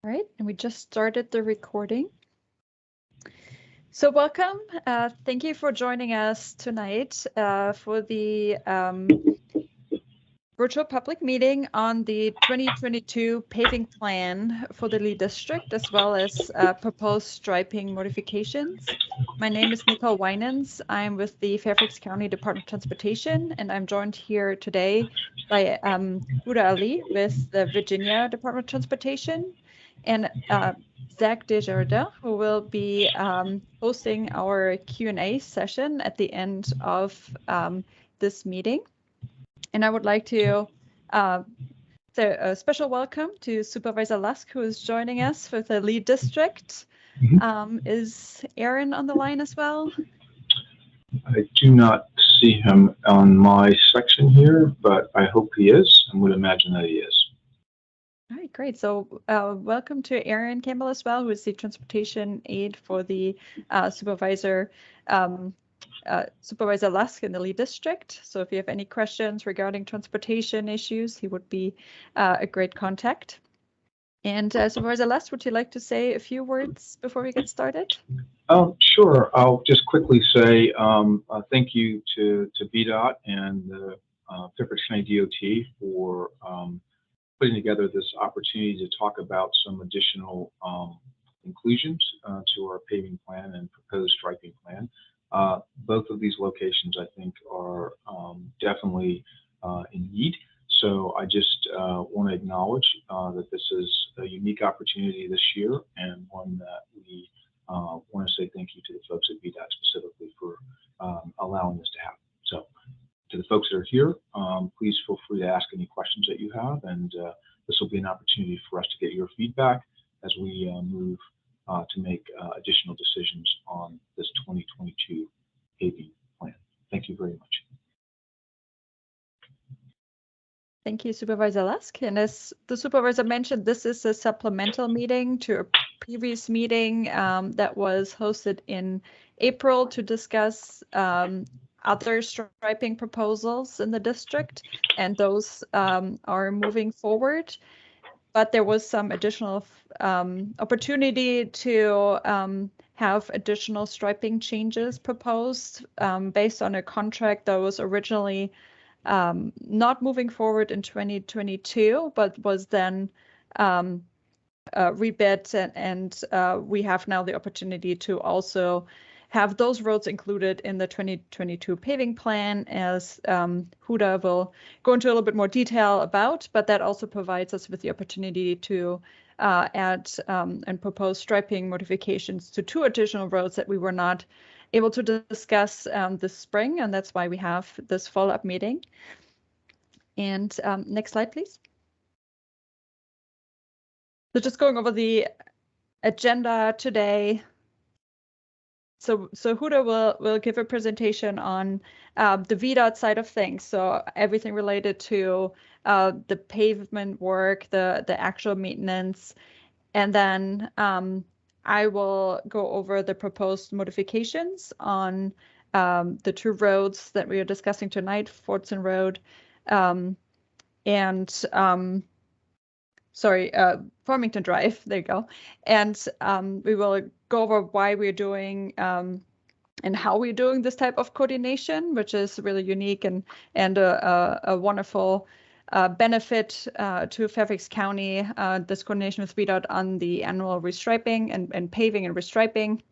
All right, and we just started the recording. So welcome. Thank you for joining us tonight for the virtual public meeting on the 2022 paving plan for the Lee District, as well as proposed striping modifications. My name is Nicole Winans. I'm with the Fairfax County Department of Transportation, and I'm joined here today by Huda Ali with the Virginia Department of Transportation, and Zach Desjardins, who will be hosting our Q&A session at the end of this meeting. And I would like to say a special welcome to Supervisor Lusk, who is joining us for the Lee District. Is Aaron on the line as well? I do not see him on my section here, but I hope he is, and would imagine that he is. All right, great. So welcome to Aaron Campbell as well, who is the transportation aide for the Supervisor Lusk in the Lee District. So if you have any questions regarding transportation issues, he would be a great contact. And Supervisor Lusk, would you like to say a few words before we get started? Sure. I'll just quickly say thank you to VDOT and the Fairfax County DOT for putting together this opportunity to talk about some additional inclusions to our paving plan and proposed striping plan. Both of these locations, I think, are definitely in need. So I just want to acknowledge that this is a unique opportunity this year, and one that we want to say thank you to the folks at VDOT specifically for allowing this to happen. So to the folks that are here, please feel free to ask any questions that you have, and this will be an opportunity for us to get your feedback as we move to make additional decisions on this 2022 paving plan. Thank you very much. Thank you, Supervisor Lusk. And as the supervisor mentioned, this is a supplemental meeting to a previous meeting that was hosted in April to discuss other striping proposals in the district, and those are moving forward. But there was some additional opportunity to have additional striping changes proposed based on a contract that was originally not moving forward in 2022, but was then rebid, and we have now the opportunity to also have those roads included in the 2022 paving plan, as Huda will go into a little bit more detail about, but that also provides us with the opportunity to add and propose striping modifications to 2 additional roads that we were not able to discuss this spring, and that's why we have this follow-up meeting. And next slide, please. So just going over the agenda today. So Huda will give a presentation on the VDOT side of things. So everything related to the pavement work, the actual maintenance, and then I will go over the proposed modifications on the 2 roads that we are discussing tonight, Fordson Road and Farmington Drive. There you go. And we will go over why we're doing and how we're doing this type of coordination, which is really unique and a wonderful benefit to Fairfax County, this coordination with VDOT on the annual restriping and paving and restriping.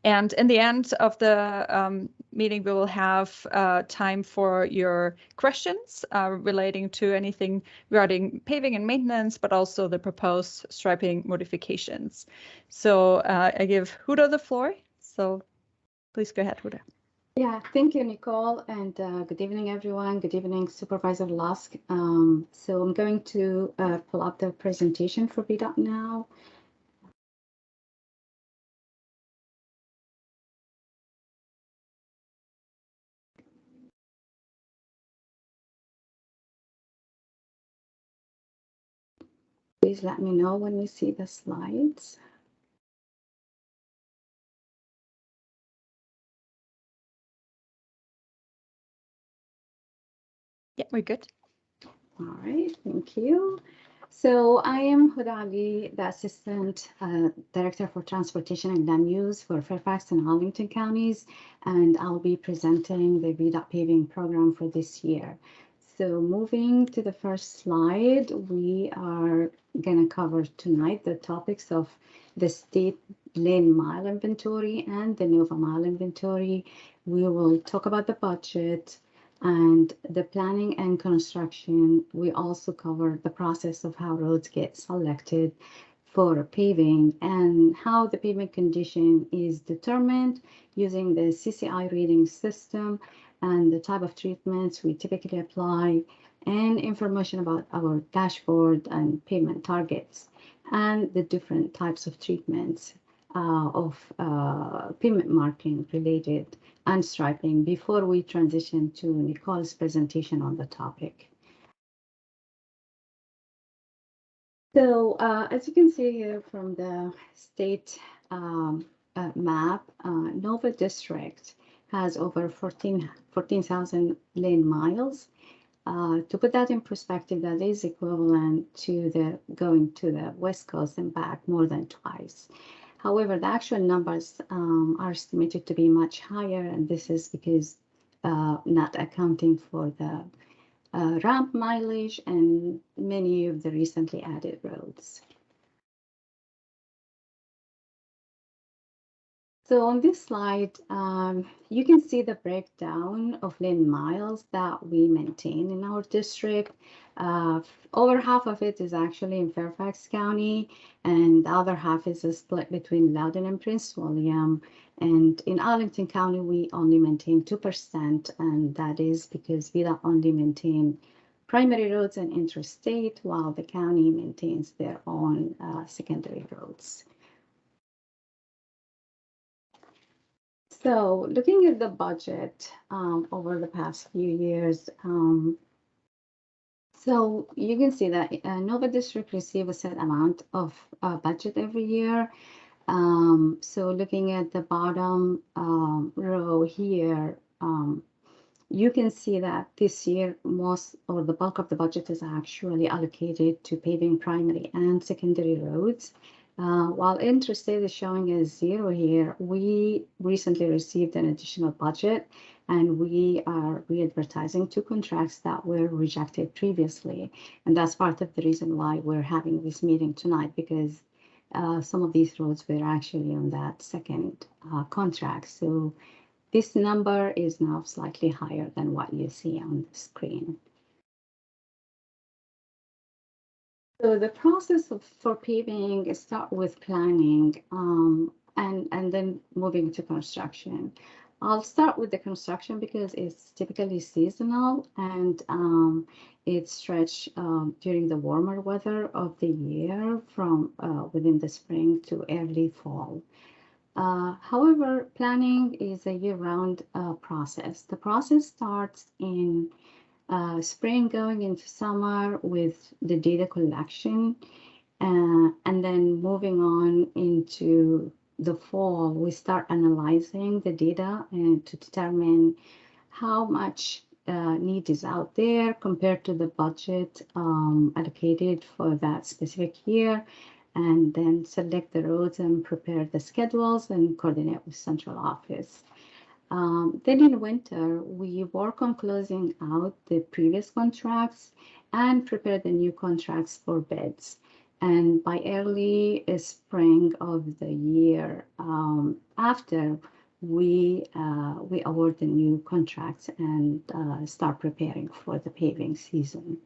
And in the end of the meeting, we will have time for your questions relating to anything regarding paving and maintenance, but also the proposed striping modifications. So I give Huda the floor. So please go ahead, Huda. Yeah, thank you, Nicole, and good evening, everyone. Good evening, Supervisor Lusk. So I'm going to pull up the presentation for VDOT now. Please let me know when you see the slides. Yeah, we're good. All right, thank you. So I am Huda Ali, the Assistant Director for Transportation and Land Use for Fairfax and Arlington counties, and I'll be presenting the VDOT paving program for this year. So moving to the first slide, we are going to cover tonight the topics of the state lane mile inventory and the Nova mile inventory. We will talk about the budget and the planning and construction. We also cover the process of how roads get selected for paving and how the pavement condition is determined using the CCI rating system and the type of treatments we typically apply, and information about our dashboard and pavement targets and the different types of treatments of pavement marking related and striping before we transition to Nicole's presentation on the topic. So as you can see here from the state map, Nova District has over 14,000 lane miles. To put that in perspective, that is equivalent to going to the West Coast and back more than twice. However, the actual numbers are estimated to be much higher, and this is because not accounting for the ramp mileage and many of the recently added roads. So on this slide, you can see the breakdown of lane miles that we maintain in our district. Over half of it is actually in Fairfax County, and the other half is a split between Loudoun and Prince William. And in Arlington County, we only maintain 2%, and that is because we don't only maintain primary roads and interstate, while the county maintains their own secondary roads. So looking at the budget over the past few years, so you can see that Nova District receives a set amount of budget every year. So looking at the bottom row here, you can see that this year most or the bulk of the budget is actually allocated to paving primary and secondary roads. While interstate is showing as 0 here, we recently received an additional budget, and we are re-advertising 2 contracts that were rejected previously. And that's part of the reason why we're having this meeting tonight, because some of these roads were actually on that second contract. So this number is now slightly higher than what you see on the screen. So the process for paving start with planning and then moving to construction. I'll start with the construction because it's typically seasonal and it's stretched during the warmer weather of the year from within the spring to early fall. However, planning is a year-round process. The process starts in spring going into summer with the data collection, and then moving on into the fall, we start analyzing the data and to determine how much need is out there compared to the budget allocated for that specific year, and then select the roads and prepare the schedules and coordinate with central office. Then in winter, we work on closing out the previous contracts and prepare the new contracts for bids. And by early spring of the year after, we award the new contracts and start preparing for the paving season.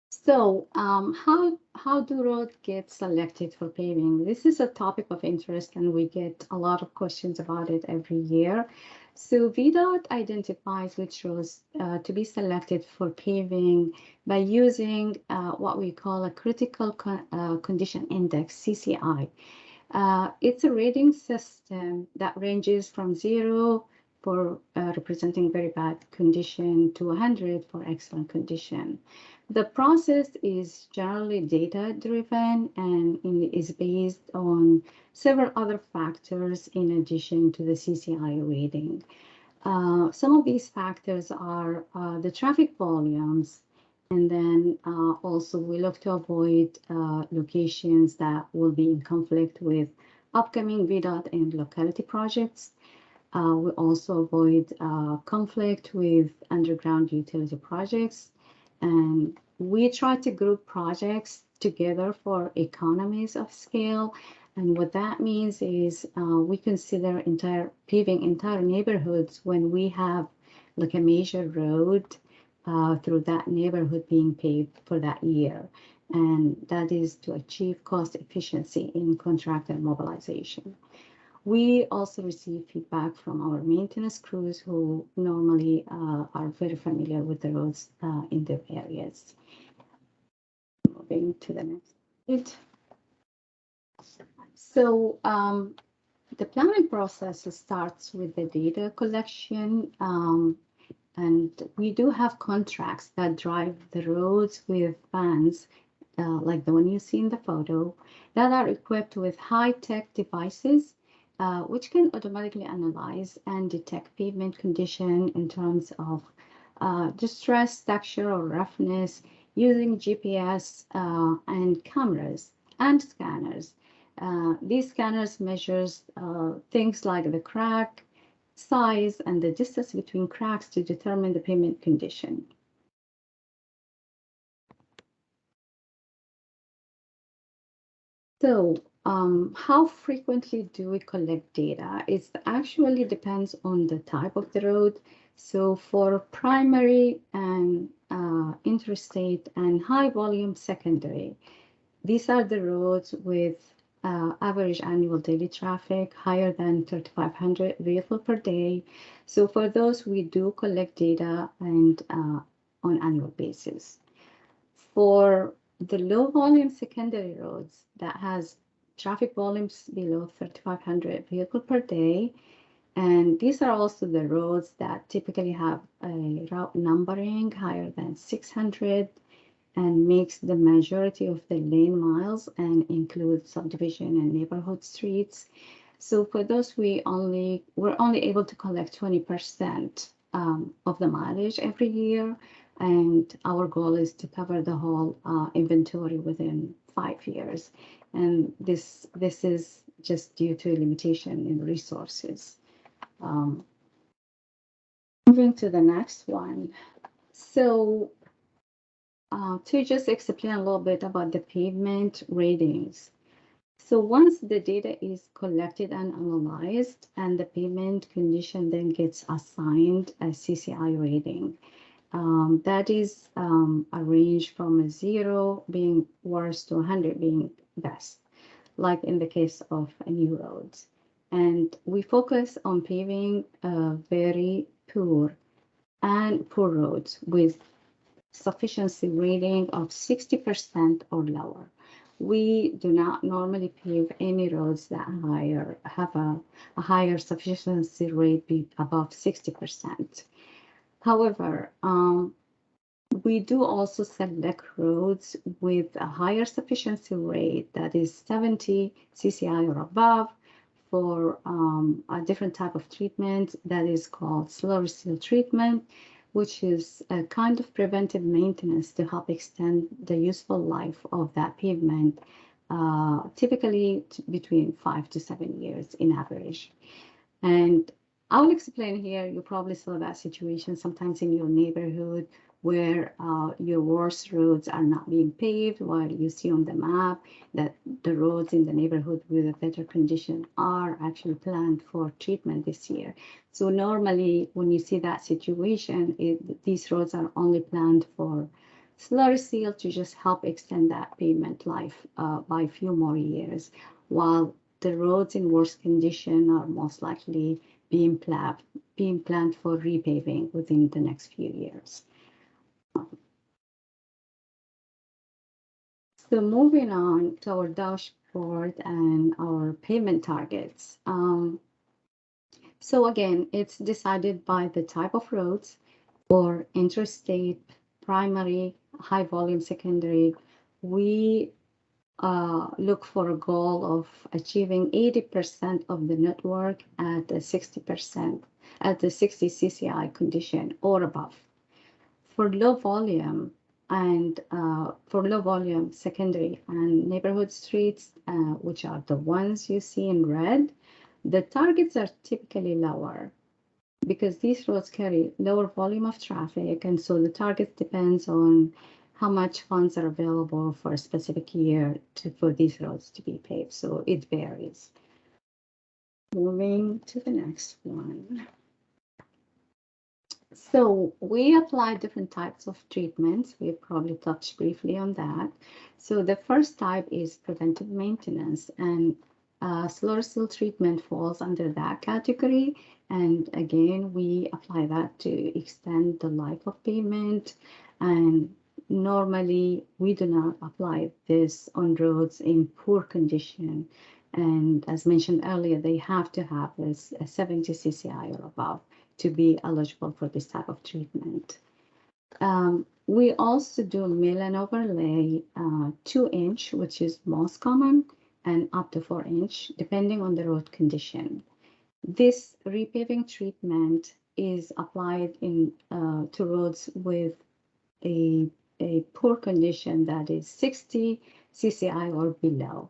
So how do roads get selected for paving? This is a topic of interest, and we get a lot of questions about it every year. So VDOT identifies which roads to be selected for paving by using what we call a critical condition index, CCI. It's a rating system that ranges from 0 for representing very bad condition to 100 for excellent condition. The process is generally data-driven and is based on several other factors in addition to the CCI rating. Some of these factors are the traffic volumes, and then also we look to avoid locations that will be in conflict with upcoming VDOT and locality projects. We also avoid conflict with underground utility projects, and we try to group projects together for economies of scale. And what that means is we consider paving entire neighborhoods when we have like a major road through that neighborhood being paved for that year. And that is to achieve cost efficiency in contractor mobilization. We also receive feedback from our maintenance crews who normally are very familiar with the roads in their areas. Moving to the next slide. So the planning process starts with the data collection, and we do have contracts that drive the roads with vans, like the one you see in the photo, that are equipped with high-tech devices, which can automatically analyze and detect pavement condition in terms of distress, texture, or roughness using GPS and cameras and scanners. These scanners measures things like the crack size and the distance between cracks to determine the pavement condition. So how frequently do we collect data? It actually depends on the type of the road. So for primary and interstate and high volume secondary, these are the roads with average annual daily traffic higher than 3,500 vehicles per day. So for those, we do collect data and on annual basis. For the low volume secondary roads that has traffic volumes below 3,500 vehicles per day, and these are also the roads that typically have a route numbering higher than 600 and makes the majority of the lane miles and include subdivision and neighborhood streets. So for those, we're only able to collect 20% of the mileage every year, and our goal is to cover the whole inventory within 5 years. And this is just due to limitation in resources. Moving to the next one. So to just explain a little bit about the pavement ratings. So once the data is collected and analyzed, and the pavement condition then gets assigned a CCI rating, that is a range from a 0 being worst to 100 being best, like in the case of new roads. And we focus on paving very poor and poor roads with sufficiency rating of 60% or lower. We do not normally pave any roads that have a higher sufficiency rate be above 60%. However, we do also select roads with a higher sufficiency rate, that is 70 CCI or above, for a different type of treatment that is called slurry seal treatment, which is a kind of preventive maintenance to help extend the useful life of that pavement, typically between 5 to 7 years in average. And I will explain here, you probably saw that situation sometimes in your neighborhood where your worst roads are not being paved, while you see on the map that the roads in the neighborhood with a better condition are actually planned for treatment this year. So normally when you see that situation, these roads are only planned for slurry seal to just help extend that pavement life by a few more years, while the roads in worse condition are most likely being planned for repaving within the next few years. So moving on to our dashboard and our pavement targets. So again, it's decided by the type of roads for interstate, primary, high volume secondary. We look for a goal of achieving 80% of the network at a 60% at the 60 CCI condition or above. For low volume secondary and neighborhood streets, which are the ones you see in red, the targets are typically lower because these roads carry lower volume of traffic, and so the target depends on how much funds are available for a specific year for these roads to be paved. So it varies. Moving to the next one. So we apply different types of treatments. We probably touched briefly on that. So the first type is preventive maintenance, and solar sill treatment falls under that category. And again, we apply that to extend the life of pavement. And normally, we do not apply this on roads in poor condition. And as mentioned earlier, they have to have this 70 CCI or above to be eligible for this type of treatment. We also do mill and overlay 2-inch, which is most common, and up to 4-inch, depending on the road condition. This repaving treatment is applied to roads with a poor condition that is 60 CCI or below.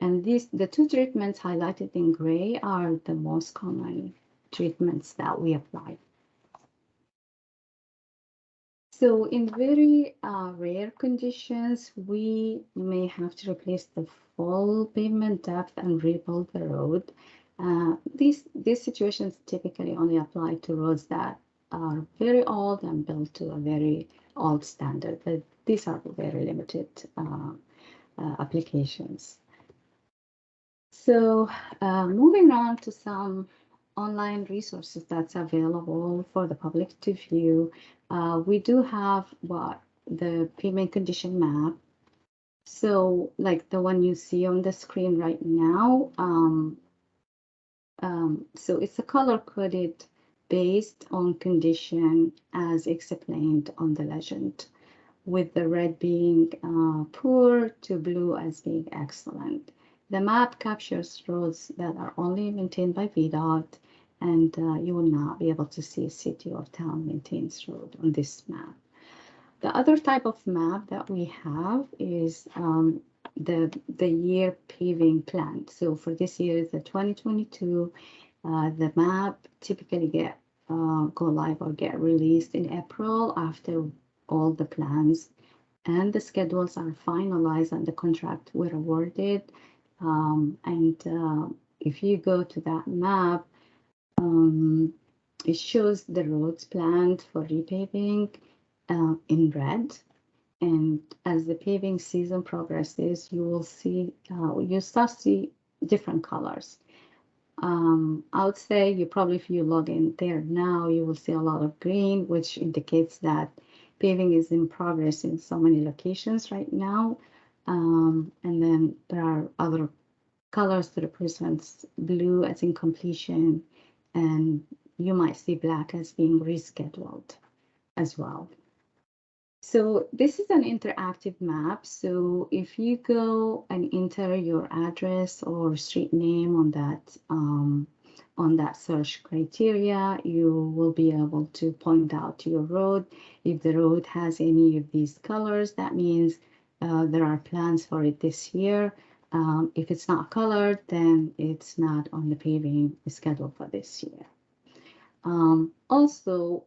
And the two treatments highlighted in gray are the most common treatments that we apply. So in very rare conditions, we may have to replace the full pavement depth and rebuild the road. These situations typically only apply to roads that are very old and built to a very old standard, but these are very limited applications. So moving on to some online resources that's available for the public to view. We do have the pavement condition map. So like the one you see on the screen right now. So it's a color-coded based on condition as explained on the legend, with the red being poor to blue as being excellent. The map captures roads that are only maintained by VDOT, and you will not be able to see a city or town maintains road on this map. The other type of map that we have is the year paving plan. So for this year, the 2022, the map typically go live or get released in April after all the plans and the schedules are finalized and the contract were awarded. If you go to that map, it shows the roads planned for repaving in red. And as the paving season progresses, you will see, you start to see different colors. I would say if you log in there now, you will see a lot of green, which indicates that paving is in progress in so many locations right now. And then there are other colors that represents blue as in completion, and you might see black as being rescheduled as well. So this is an interactive map. So if you go and enter your address or street name on that search criteria, you will be able to point out your road. If the road has any of these colors, that means there are plans for it this year. If it's not colored, then it's not on the paving schedule for this year. Also,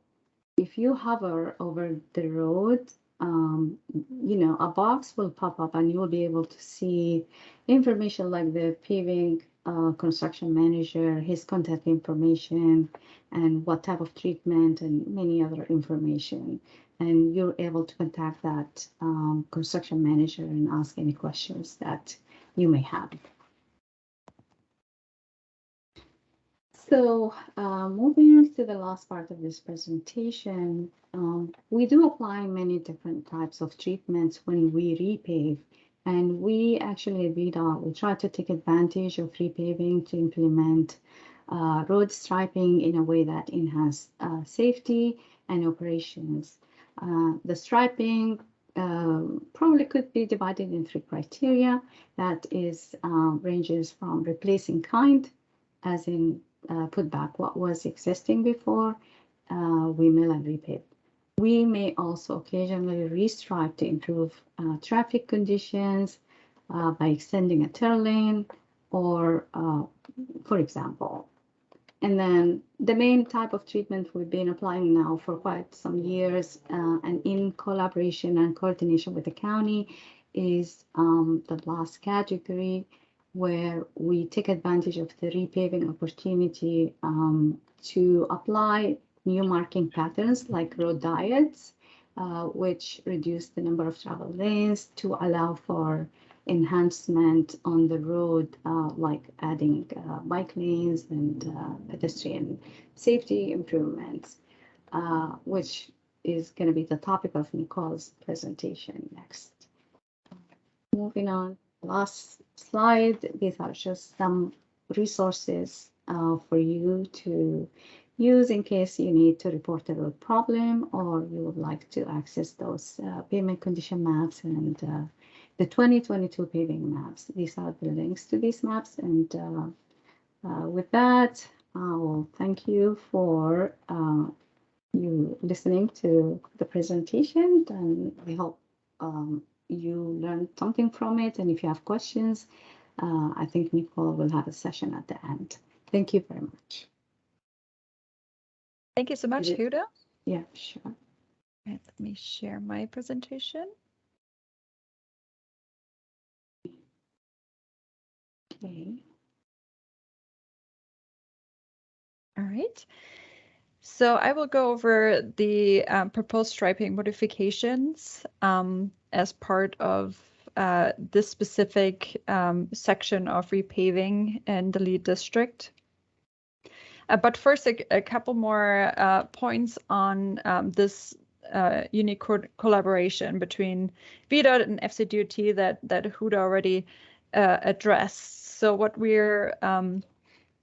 if you hover over the road, a box will pop up and you will be able to see information like the paving construction manager, his contact information, and what type of treatment and many other information. And you're able to contact that construction manager and ask any questions that you may have. So moving on to the last part of this presentation, we do apply many different types of treatments when we repave. And we actually we try to take advantage of repaving to implement road striping in a way that enhances safety and operations. The striping probably could be divided in 3 criteria. That is ranges from replacing kind, as in put back what was existing before, we mill and repave. We may also occasionally restripe to improve traffic conditions by extending a turn lane or, for example. And then the main type of treatment we've been applying now for quite some years and in collaboration and coordination with the county is the last category, where we take advantage of the repaving opportunity to apply new marking patterns like road diets, which reduce the number of travel lanes to allow for enhancement on the road, like adding bike lanes and pedestrian safety improvements, which is going to be the topic of Nicole's presentation next. Moving on, last slide. These are just some resources for you to use in case you need to report a road problem or you would like to access those pavement condition maps and the 2022 paving maps. These are the links to these maps. And with that, I will thank you for you listening to the presentation, and I hope you learned something from it. And if you have questions, I think Nicole will have a session at the end. Thank you very much. Thank you so much, Huda. Yeah, sure. Right, let me share my presentation. Okay. All right. So I will go over the proposed striping modifications as part of this specific section of repaving in the lead district. But first, a couple more points on this unique collaboration between VDOT and FCDOT that Huda already addressed. So what we're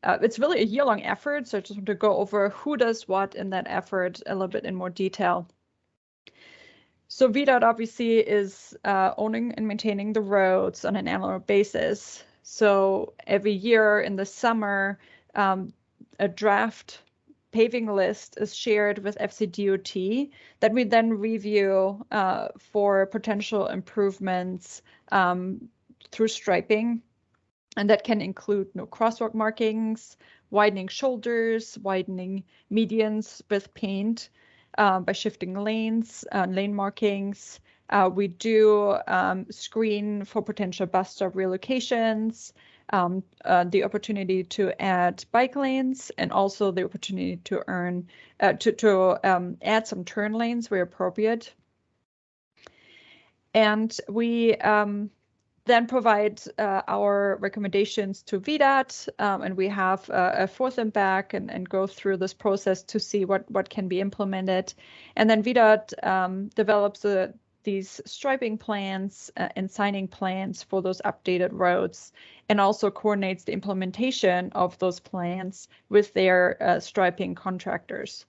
it's really a year-long effort, so I just want to go over who does what in that effort a little bit in more detail. So VDOT obviously is owning and maintaining the roads on an annual basis. So every year in the summer, a draft paving list is shared with FCDOT that we then review for potential improvements through striping. And that can include crosswalk markings, widening shoulders, widening medians with paint, by shifting lanes, lane markings. We do screen for potential bus stop relocations, the opportunity to add bike lanes, and also the opportunity to add some turn lanes where appropriate. And we then provide our recommendations to VDOT, and we have forth them back and go through this process to see what can be implemented. And then VDOT develops these striping plans and signing plans for those updated roads, and also coordinates the implementation of those plans with their striping contractors.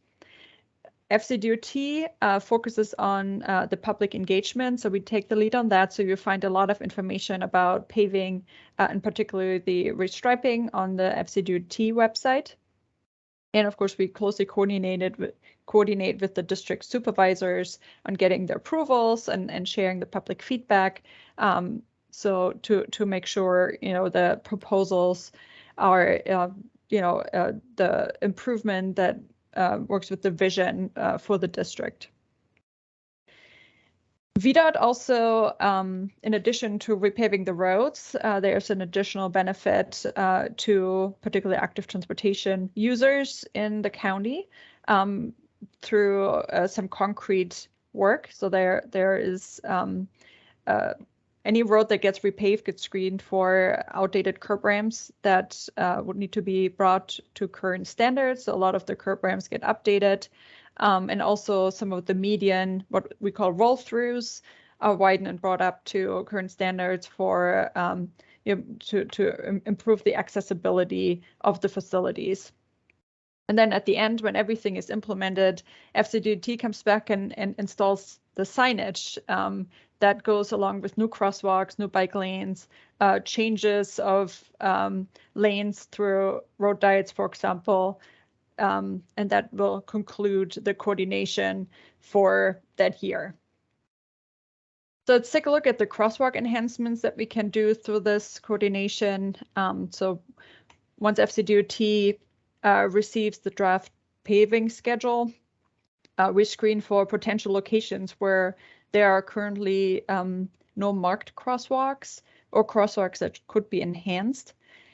FCDOT focuses on the public engagement, so we take the lead on that. So you find a lot of information about paving, and particularly the restriping on the FCDOT website. And of course, we closely coordinate with the district supervisors on getting the approvals and sharing the public feedback. So to make sure the proposals are the improvement that works with the vision for the district. VDOT also, in addition to repaving the roads, there's an additional benefit to particularly active transportation users in the county through some concrete work. So there is any road that gets repaved gets screened for outdated curb ramps that would need to be brought to current standards. So a lot of the curb ramps get updated. And also some of the median, what we call roll-throughs, are widened and brought up to current standards for to improve the accessibility of the facilities. And then at the end, when everything is implemented, FCDOT comes back and installs the signage that goes along with new crosswalks, new bike lanes, changes of lanes through road diets, for example, and that will conclude the coordination for that year. So let's take a look at the crosswalk enhancements that we can do through this coordination. So once FCDOT receives the draft paving schedule, we screen for potential locations where there are currently no marked crosswalks or crosswalks that could be enhanced.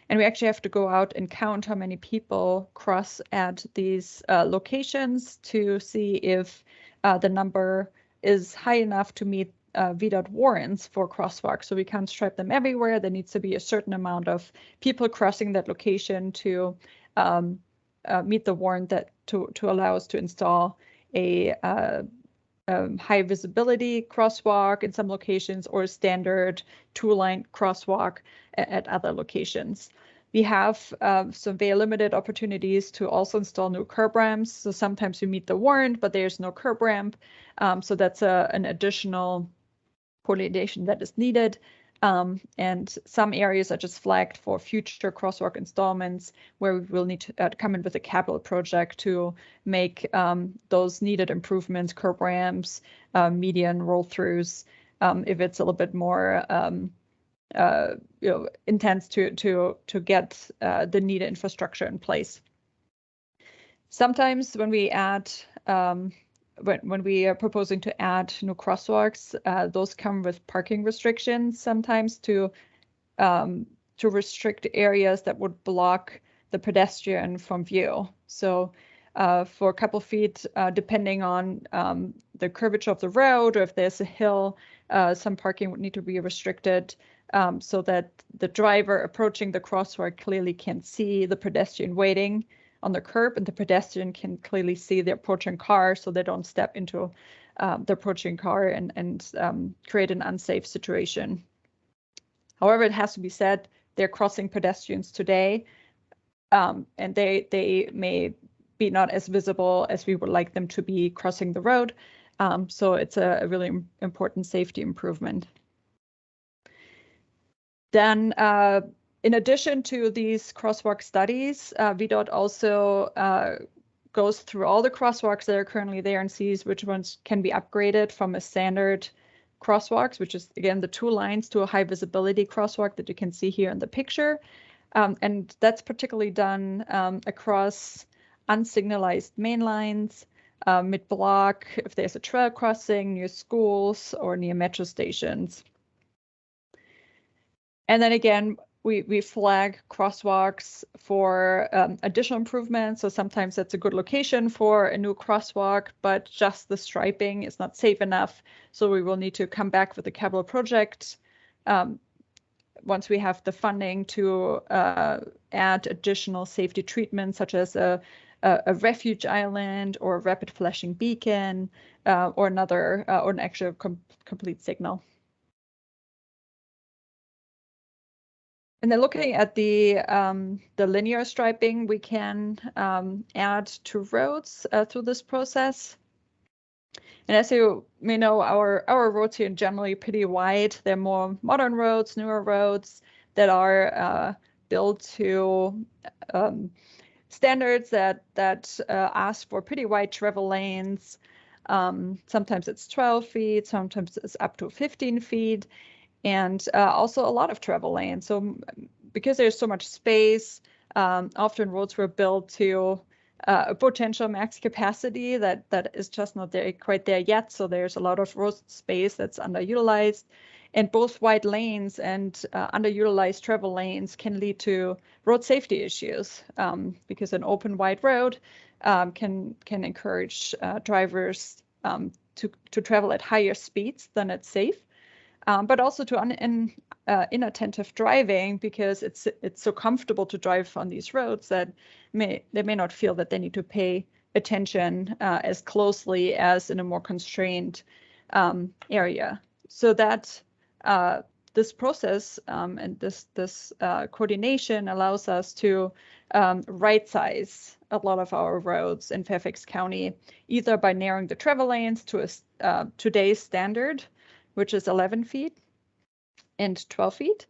And we actually have to go out and count how many people cross at these locations to see if the number is high enough to meet VDOT warrants for crosswalks. So we can't stripe them everywhere. There needs to be a certain amount of people crossing that location to meet the warrant that to allow us to install a high visibility crosswalk in some locations or a standard two-line crosswalk at other locations. We have some very limited opportunities to also install new curb ramps. So sometimes we meet the warrant, but there's no curb ramp. So that's an additional coordination that is needed. And some areas are just flagged for future crosswalk installments where we will need to come in with a capital project to make those needed improvements, curb ramps, median roll-throughs, if it's a little bit more intense to get the needed infrastructure in place. Sometimes when we add when we are proposing to add new crosswalks, those come with parking restrictions sometimes to restrict areas that would block the pedestrian from view. So for a couple feet, depending on the curvature of the road or if there's a hill, some parking would need to be restricted so that the driver approaching the crosswalk clearly can see the pedestrian waiting on the curb, and the pedestrian can clearly see the approaching car so they don't step into the approaching car and create an unsafe situation. However, it has to be said, they're crossing pedestrians today, and they may be not as visible as we would like them to be crossing the road. So it's a really important safety improvement. Then in addition to these crosswalk studies, VDOT also goes through all the crosswalks that are currently there and sees which ones can be upgraded from a standard crosswalks, which is, again, the two lines, to a high visibility crosswalk that you can see here in the picture. And that's particularly done across unsignalized main lines, mid-block, if there's a trail crossing, near schools or near metro stations. And then again, we flag crosswalks for additional improvements. So sometimes that's a good location for a new crosswalk, but just the striping is not safe enough. So we will need to come back with a capital project once we have the funding to add additional safety treatments, such as a refuge island or a rapid flashing beacon or another or an actual complete signal. And then looking at the linear striping, we can add to roads through this process. And as you may know, our roads here are generally pretty wide. They're more modern roads, newer roads that are built to standards that ask for pretty wide travel lanes. Sometimes it's 12 feet, sometimes it's up to 15 feet. And also a lot of travel lanes. So because there's so much space, often roads were built to a potential max capacity that is just not there, quite there yet. So there's a lot of road space that's underutilized. And both wide lanes and underutilized travel lanes can lead to road safety issues because an open wide road can encourage drivers to travel at higher speeds than it's safe. But also to inattentive driving, because it's so comfortable to drive on these roads that they may not feel that they need to pay attention as closely as in a more constrained area. So that this process and this coordination allows us to right size a lot of our roads in Fairfax County, either by narrowing the travel lanes to today's standard which is 11 feet and 12 feet,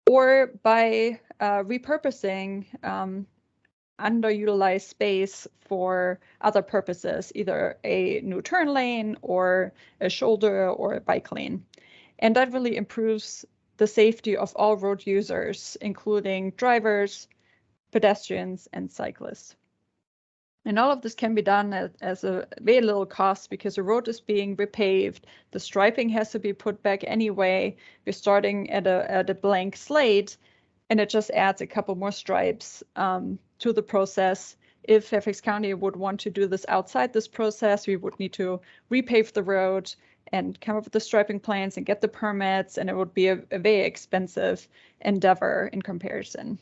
or by repurposing underutilized space for other purposes, either a new turn lane or a shoulder or a bike lane. And that really improves the safety of all road users, including drivers, pedestrians, and cyclists. And all of this can be done at a very little cost because the road is being repaved. The striping has to be put back anyway. We're starting at a blank slate, and it just adds a couple more stripes to the process. If Fairfax County would want to do this outside this process, we would need to repave the road and come up with the striping plans and get the permits, and it would be a very expensive endeavor in comparison.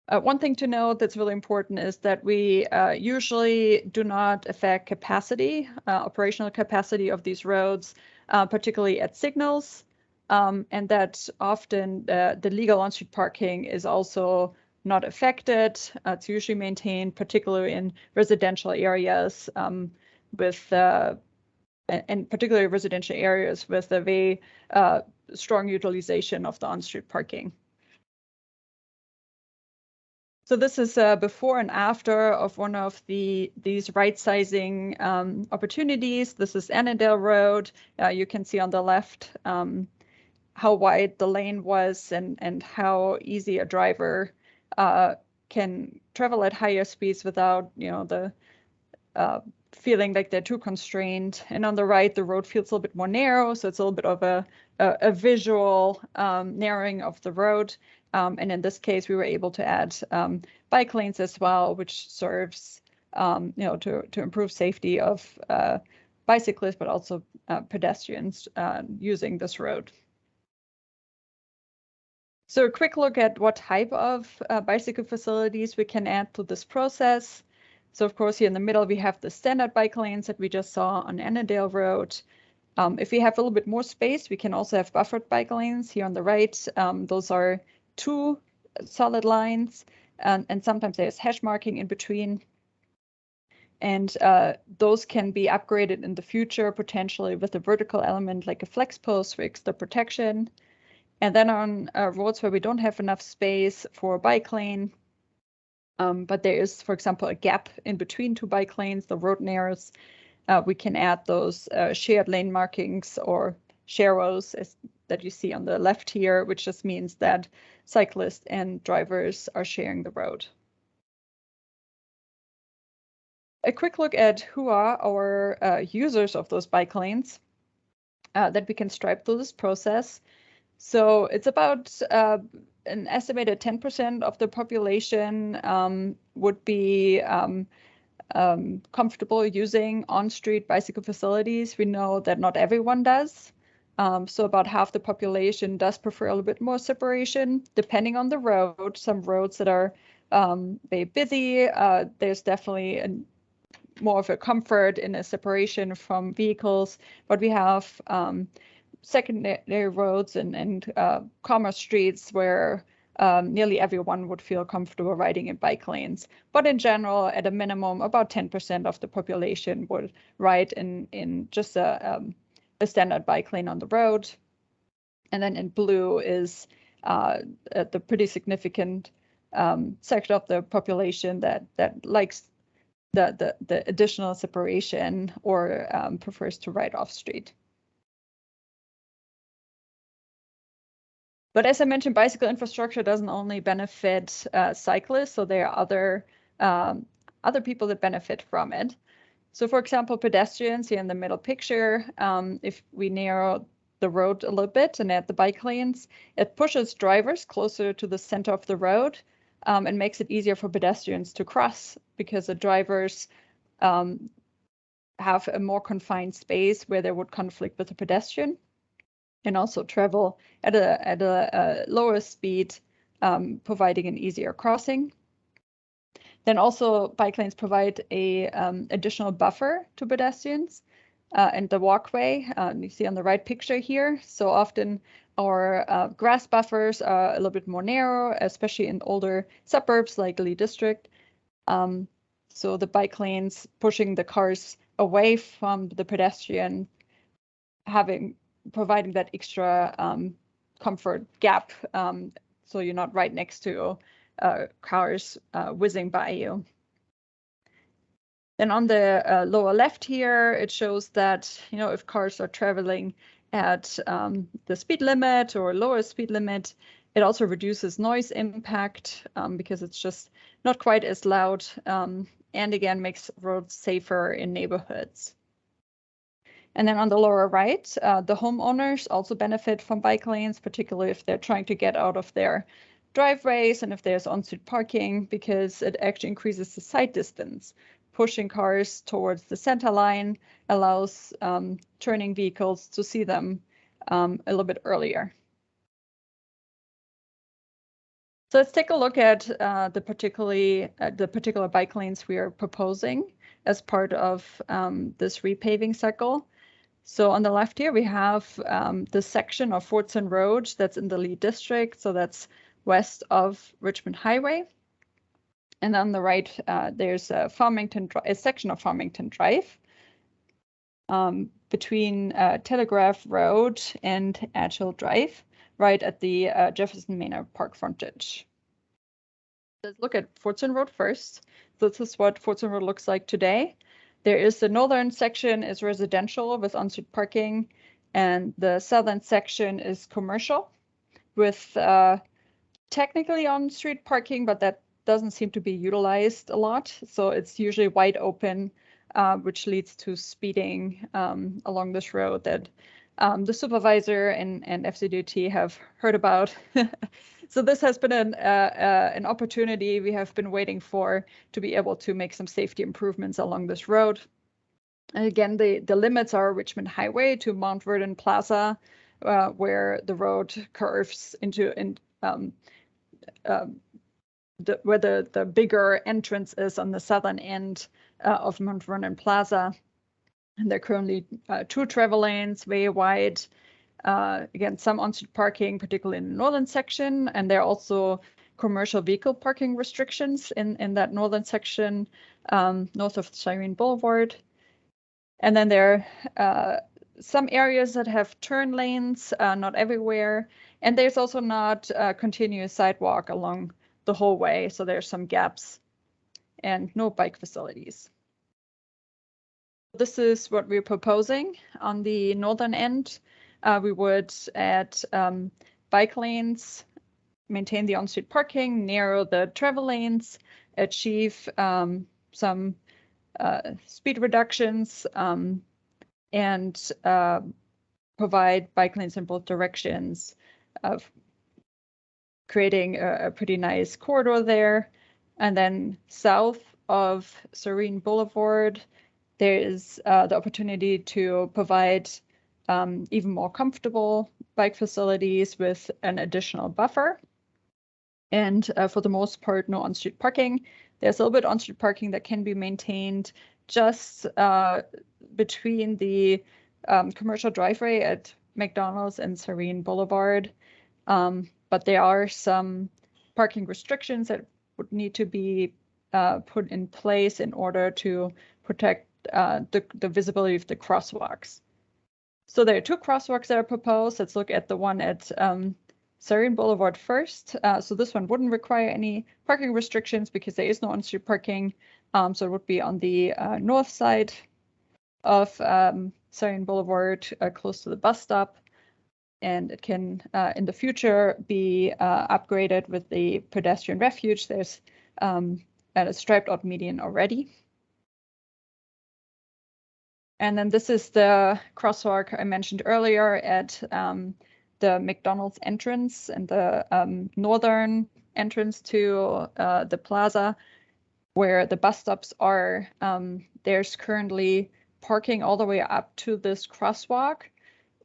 One thing to note that's really important is that we usually do not affect capacity, operational capacity of these roads, particularly at signals, and that often the legal on-street parking is also not affected. It's usually maintained, particularly in residential areas and particularly residential areas with a very strong utilization of the on-street parking. So this is before and after of one of these right-sizing opportunities. This is Annandale Road. You can see on the left how wide the lane was and how easy a driver can travel at higher speeds without, the feeling like they're too constrained. And on the right, the road feels a little bit more narrow, so it's a little bit of a visual narrowing of the road. And in this case, we were able to add bike lanes as well, which serves, to improve safety of bicyclists, but also pedestrians using this road. So a quick look at what type of bicycle facilities we can add to this process. So of course, here in the middle, we have the standard bike lanes that we just saw on Annandale Road. If we have a little bit more space, we can also have buffered bike lanes here on the right. Those are 2 solid lines, and sometimes there's hash marking in between. And those can be upgraded in the future, potentially with a vertical element like a flex post for extra protection. And then on roads where we don't have enough space for a bike lane, but there is, for example, a gap in between 2 bike lanes, the road narrows, we can add those shared lane markings or sharrows that you see on the left here, which just means that cyclists and drivers are sharing the road. A quick look at who are our users of those bike lanes that we can stripe through this process. So it's about an estimated 10% of the population would be comfortable using on-street bicycle facilities. We know that not everyone does. So about half the population does prefer a little bit more separation, depending on the road. Some roads that are very busy, there's definitely more of a comfort in a separation from vehicles, but we have secondary roads and calmer streets where nearly everyone would feel comfortable riding in bike lanes. But in general, at a minimum, about 10% of the population would ride in just a standard bike lane on the road. And then in blue is the pretty significant section of the population that likes the additional separation or prefers to ride off street. But as I mentioned, bicycle infrastructure doesn't only benefit cyclists, so there are other people that benefit from it. So for example, pedestrians here in the middle picture, if we narrow the road a little bit and add the bike lanes, it pushes drivers closer to the center of the road and makes it easier for pedestrians to cross because the drivers have a more confined space where they would conflict with the pedestrian, and also travel at a lower speed, providing an easier crossing. Then also bike lanes provide a additional buffer to pedestrians and the walkway. You see on the right picture here. So often our grass buffers are a little bit more narrow, especially in older suburbs like Lee District. So the bike lanes pushing the cars away from the pedestrian providing that extra comfort gap, so you're not right next to cars whizzing by you. Then on the lower left here, it shows that, you know, if cars are traveling at the speed limit or lower speed limit, it also reduces noise impact because it's just not quite as loud, and again makes roads safer in neighborhoods. And then on the lower right, the homeowners also benefit from bike lanes, particularly if they're trying to get out of their driveways and if there's on-street parking, because it actually increases the sight distance. Pushing cars towards the center line allows turning vehicles to see them a little bit earlier. So let's take a look at the particular bike lanes we are proposing as part of this repaving cycle. So on the left here, we have the section of Fordson Road that's in the Lee District. So that's west of Richmond Highway. And on the right, there's a section of Farmington Drive between Telegraph Road and Agile Drive, right at the Jefferson Manor Park frontage. Let's look at Fordson Road first. So this is what Fordson Road looks like today. There is the northern section is residential with on-street parking, and the southern section is commercial with technically on-street parking, but that doesn't seem to be utilized a lot. So it's usually wide open, which leads to speeding along this road that the supervisor and FCDOT have heard about. So this has been an opportunity we have been waiting for to be able to make some safety improvements along this road. And again, the limits are Richmond Highway to Mount Vernon Plaza, where the road curves into where the bigger entrance is on the southern end of Mount Vernon Plaza. And there are currently 2 travel lanes, very wide. Again, some on-street parking, particularly in the northern section, and there are also commercial vehicle parking restrictions in that northern section, north of Cyrene Boulevard. And then there are some areas that have turn lanes, not everywhere. And there's also not a continuous sidewalk along the whole way, so there's some gaps and no bike facilities. This is what we're proposing. On the northern end, we would add bike lanes, maintain the on-street parking, narrow the travel lanes, achieve some speed reductions, and provide bike lanes in both directions, creating a pretty nice corridor there. And then south of Cyrene Boulevard, there is the opportunity to provide even more comfortable bike facilities with an additional buffer. And for the most part, no on-street parking. There's a little bit on-street parking that can be maintained just between the commercial driveway at McDonald's and Cyrene Boulevard. But there are some parking restrictions that would need to be put in place in order to protect the visibility of the crosswalks. So there are 2 crosswalks that are proposed. Let's look at the one at Cyrene Boulevard first. So this one wouldn't require any parking restrictions because there is no on-street parking. So it would be on the north side of Cyrene Boulevard, close to the bus stop. And it can, in the future, be upgraded with the pedestrian refuge. There's a striped out median already. And then this is the crosswalk I mentioned earlier at the McDonald's entrance and the northern entrance to the plaza, where the bus stops are. There's currently parking all the way up to this crosswalk.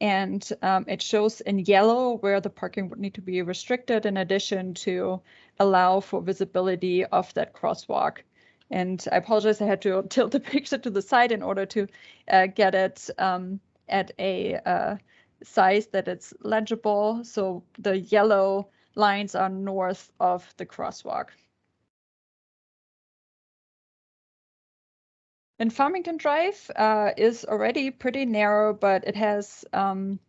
And it shows in yellow where the parking would need to be restricted, in addition to allow for visibility of that crosswalk. And I apologize, I had to tilt the picture to the side in order to get it at a size that it's legible. So the yellow lines are north of the crosswalk. And Farmington Drive is already pretty narrow, but it has 2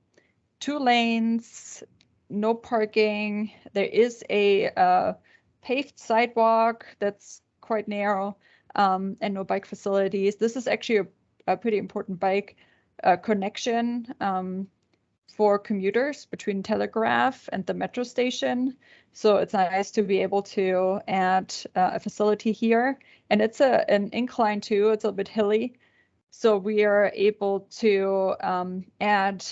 lanes, no parking. There is a paved sidewalk that's quite narrow, and no bike facilities. This is actually a pretty important bike connection for commuters between Telegraph and the metro station. So it's nice to be able to add a facility here. And it's an incline too, it's a bit hilly. So we are able to add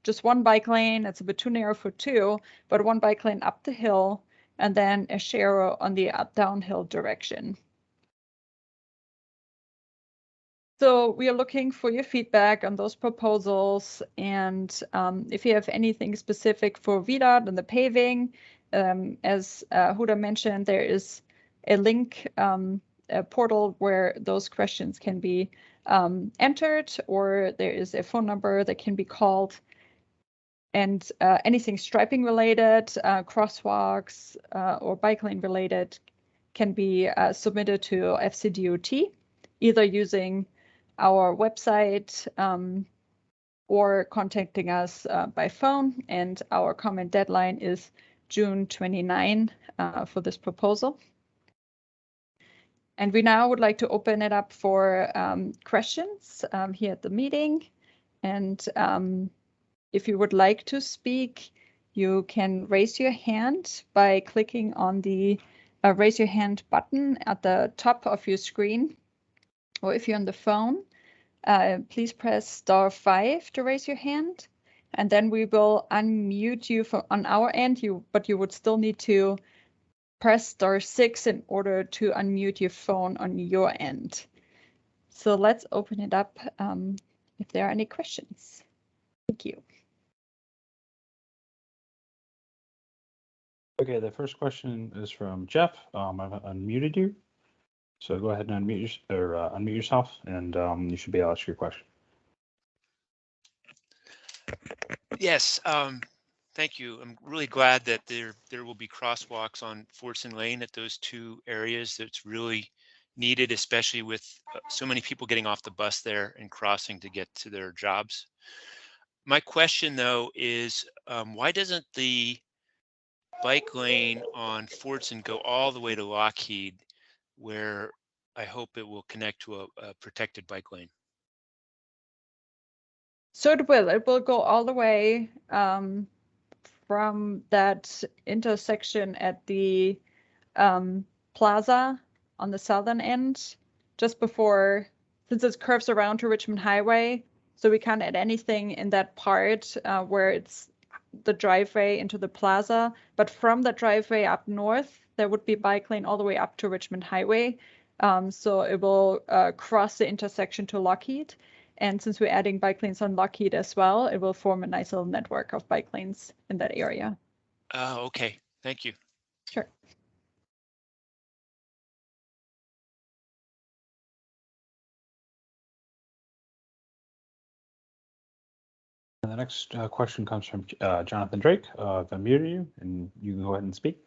just 1 bike lane. It's a bit too narrow for 2, but 1 bike lane up the hill and then a share on the downhill direction. So we are looking for your feedback on those proposals, and if you have anything specific for VDOT and the paving, as Huda mentioned, there is a link, a portal where those questions can be entered, or there is a phone number that can be called. And anything striping related, crosswalks, or bike lane related can be submitted to FCDOT, either using our website or contacting us by phone. And our comment deadline is June 29 for this proposal. And we now would like to open it up for questions here at the meeting. And if you would like to speak, you can raise your hand by clicking on the raise your hand button at the top of your screen. Or if you're on the phone, please press *5 to raise your hand, and then we will unmute you on our end. But you would still need to press *6 in order to unmute your phone on your end. So let's open it up if there are any questions. Thank you. Okay, the first question is from Jeff. I've unmuted you. So go ahead and unmute yourself, and you should be able to ask your question. Yes, thank you. I'm really glad that there will be crosswalks on Fortson Lane at those 2 areas. That's really needed, especially with so many people getting off the bus there and crossing to get to their jobs. My question, though, is why doesn't the bike lane on Fortson go all the way to Lockheed, where I hope it will connect to a protected bike lane? So it will go all the way from that intersection at the plaza on the southern end, just before, since it curves around to Richmond Highway. So we can't add anything in that part where it's the driveway into the plaza, but from the driveway up north, there would be bike lane all the way up to Richmond Highway. So it will cross the intersection to Lockheed. And since we're adding bike lanes on Lockheed as well, it will form a nice little network of bike lanes in that area. Oh, okay. Thank you. Sure. And the next question comes from Jonathan Drake. I've unmuted you, and you can go ahead and speak.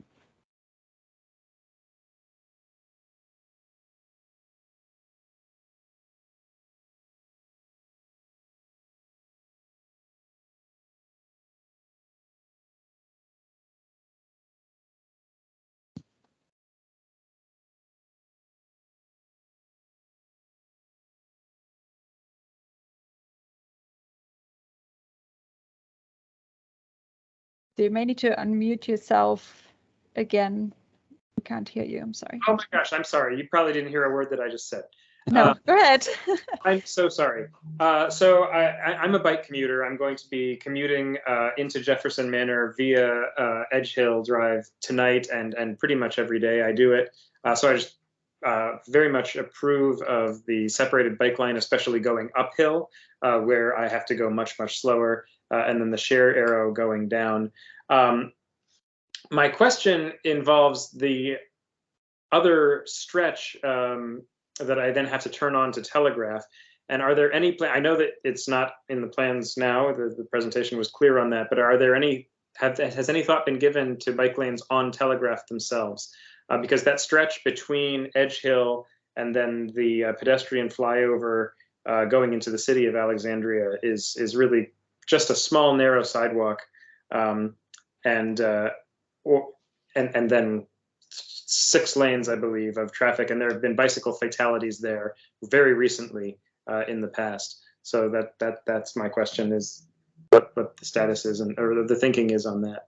So you may need to unmute yourself again. We can't hear you. I'm sorry. Oh my gosh, I'm sorry. You probably didn't hear a word that I just said. No, go ahead. I'm so sorry. So I'm a bike commuter. I'm going to be commuting into Jefferson Manor via Edge Hill Drive tonight and pretty much every day I do it. So I just very much approve of the separated bike line, especially going uphill where I have to go much, much slower, and then the share arrow going down. My question involves the other stretch that I then have to turn on to Telegraph. And are there any I know that it's not in the plans now, the presentation was clear on that, but are there any, has any thought been given to bike lanes on Telegraph themselves? Because that stretch between Edge Hill and then the pedestrian flyover going into the city of Alexandria is really just a small narrow sidewalk, and then 6 lanes, I believe, of traffic, and there have been bicycle fatalities there very recently in the past. So that's my question: is what the status is, or the thinking is on that.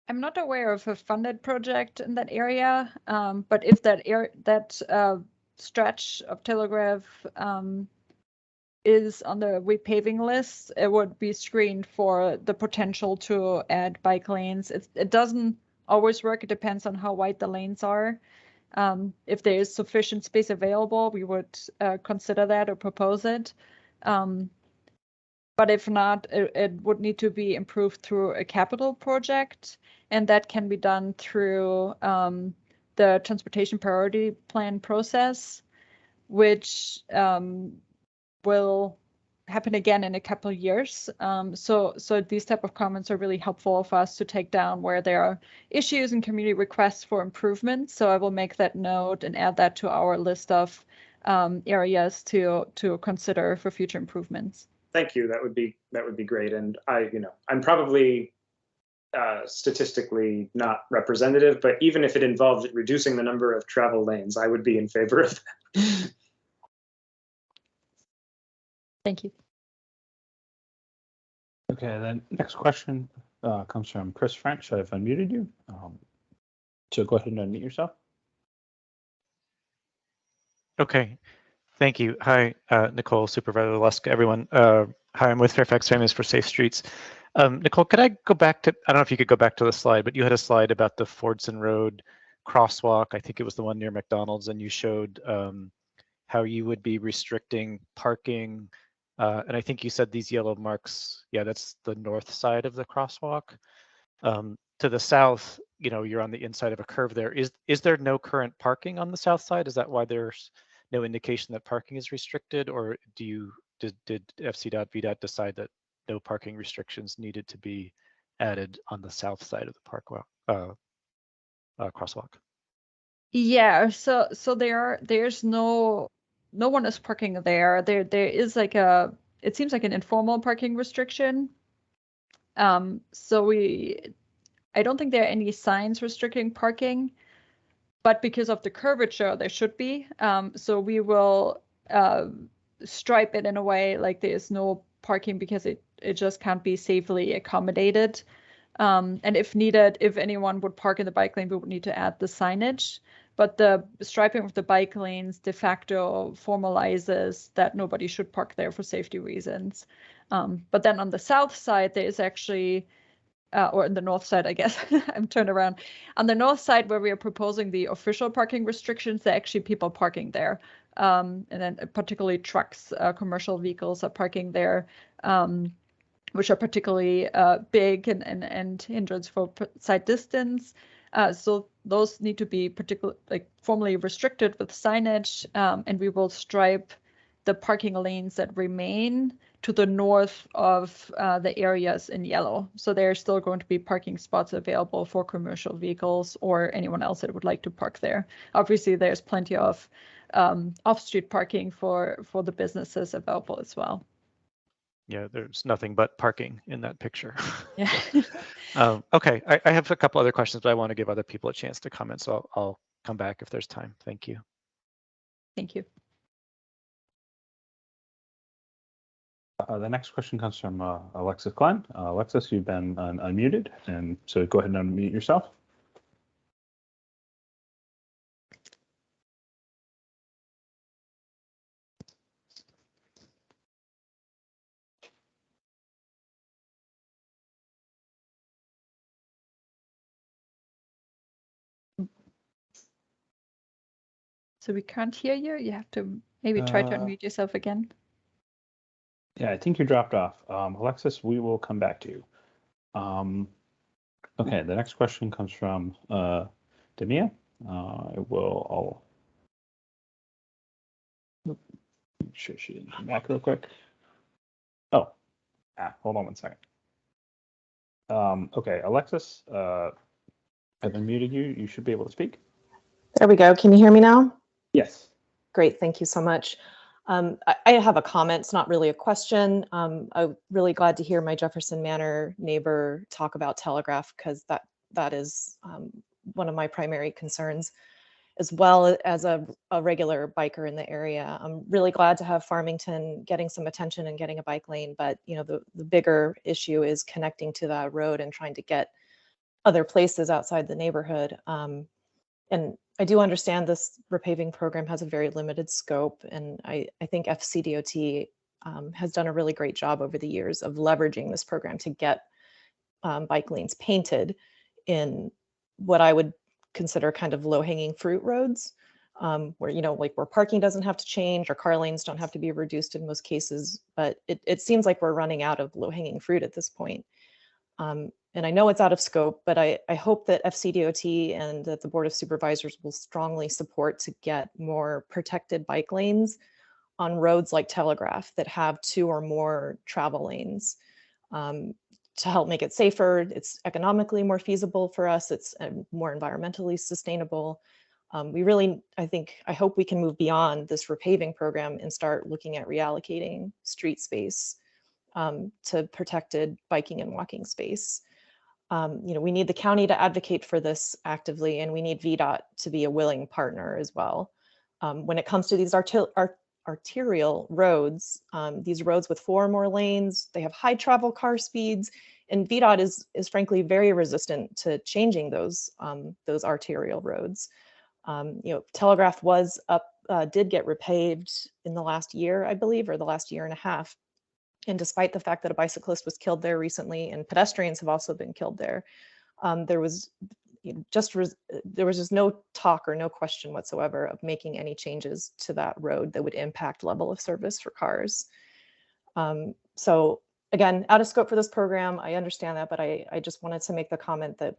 I'm not aware of a funded project in that area, but if that stretch of telegraph is on the repaving list, it would be screened for the potential to add bike lanes. It doesn't always work. It depends on how wide the lanes are. If there is sufficient space available, we would consider that or propose it. But if not, it would need to be improved through a capital project, and that can be done through the Transportation Priority Plan process, which will happen again in a couple of years. So these type of comments are really helpful for us to take down where there are issues and community requests for improvement. So I will make that note and add that to our list of areas to consider for future improvements. Thank you. That would be great. And I'm probably statistically not representative, but even if it involved reducing the number of travel lanes, I would be in favor of that. Thank you. Okay, then next question comes from Chris French. I've unmuted you. So go ahead and unmute yourself. Okay, thank you. Hi, Nicole, Supervisor Lusk, everyone. Hi, I'm with Fairfax Families for Safe Streets. Nicole, could I go back to, I don't know if you could go back to the slide, but you had a slide about the Fordson Road crosswalk. I think it was the one near McDonald's, and you showed how you would be restricting parking. And I think you said these yellow marks, yeah, that's the north side of the crosswalk. To the south, you're on the inside of a curve there. Is there no current parking on the south side? Is that why there's no indication that parking is restricted, or did FC.VDOT decide that no parking restrictions needed to be added on the south side of the crosswalk? Yeah, so there's no one is parking there. There is like it seems like an informal parking restriction. So I don't think there are any signs restricting parking, but because of the curvature, there should be. So we will stripe it in a way like there is no parking because it just can't be safely accommodated. And if needed, if anyone would park in the bike lane, we would need to add the signage. But the striping of the bike lanes de facto formalizes that nobody should park there for safety reasons. But then on the south side, there is actually, or in the north side, I guess, I'm turned around. On the north side where we are proposing the official parking restrictions, there are actually people parking there. And then particularly trucks, commercial vehicles are parking there, which are particularly big and hindrance for sight distance. So those need to be formally restricted with signage, and we will stripe the parking lanes that remain to the north of the areas in yellow. So there are still going to be parking spots available for commercial vehicles or anyone else that would like to park there. Obviously, there's plenty of off-street parking for the businesses available as well. Yeah, there's nothing but parking in that picture. Yeah. Okay, I have a couple other questions, but I want to give other people a chance to comment, so I'll come back if there's time. Thank you. Thank you. The next question comes from Alexis Klein. Alexis, you've been unmuted, and so go ahead and unmute yourself. So we can't hear you. You have to maybe try to unmute yourself again. Yeah, I think you dropped off. Alexis, we will come back to you. Okay, the next question comes from Demia. I'll make sure she didn't come back real quick. Oh, hold on one second. Okay, Alexis, I've unmuted you. You should be able to speak. There we go. Can you hear me now? Yes. Great, thank you so much. I have a comment, it's not really a question. I'm really glad to hear my Jefferson Manor neighbor talk about telegraph, because that is one of my primary concerns, as well as a regular biker in the area. I'm really glad to have Farmington getting some attention and getting a bike lane, but you know, the bigger issue is connecting to that road and trying to get other places outside the neighborhood. And I do understand this repaving program has a very limited scope, and I think FCDOT has done a really great job over the years of leveraging this program to get bike lanes painted in what I would consider kind of low-hanging fruit roads, where, you know, like where parking doesn't have to change or car lanes don't have to be reduced in most cases, but it seems like we're running out of low-hanging fruit at this point. And I know it's out of scope, but I hope that FCDOT and that the Board of Supervisors will strongly support to get more protected bike lanes on roads like Telegraph that have 2 or more travel lanes, to help make it safer. It's economically more feasible for us. It's more environmentally sustainable. I hope we can move beyond this repaving program and start looking at reallocating street space to protected biking and walking space. You know, we need the county to advocate for this actively, and we need VDOT to be a willing partner as well. When it comes to these arterial roads, these roads with 4 or more lanes, they have high travel car speeds, and VDOT is frankly very resistant to changing those arterial roads. You know, Telegraph did get repaved in the last year, I believe, or the last year and a half. And despite the fact that a bicyclist was killed there recently, and pedestrians have also been killed there, there was just no talk or no question whatsoever of making any changes to that road that would impact level of service for cars. So again, out of scope for this program, I understand that, but I just wanted to make the comment that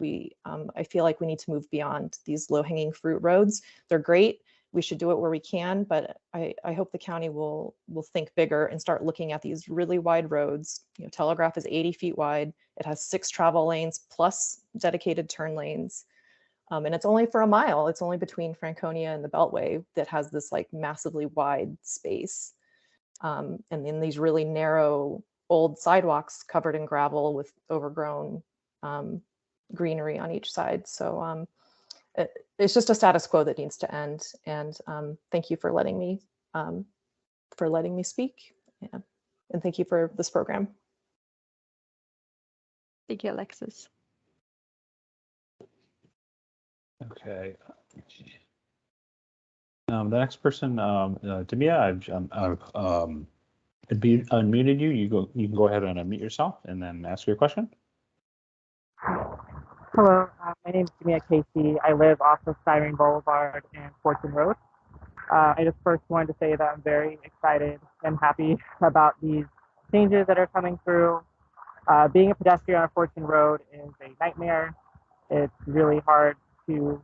I feel like we need to move beyond these low-hanging fruit roads. They're great. We should do it where we can, but I hope the county will think bigger and start looking at these really wide roads. You know, Telegraph is 80 feet wide. It has 6 travel lanes plus dedicated turn lanes. And it's only for a mile. It's only between Franconia and the Beltway that has this like massively wide space. And then these really narrow old sidewalks covered in gravel with overgrown greenery on each side. So it's just a status quo that needs to end. And thank you for letting me speak. Yeah. And thank you for this program. Thank you, Alexis. Okay. The next person, Demia, I've unmuted you. You can go ahead and unmute yourself and then ask your question. Hello, my name is Jamia Casey. I live off of Siren Boulevard and Fortune Road. I just first wanted to say that I'm very excited and happy about these changes that are coming through. Being a pedestrian on Fortune Road is a nightmare. It's really hard to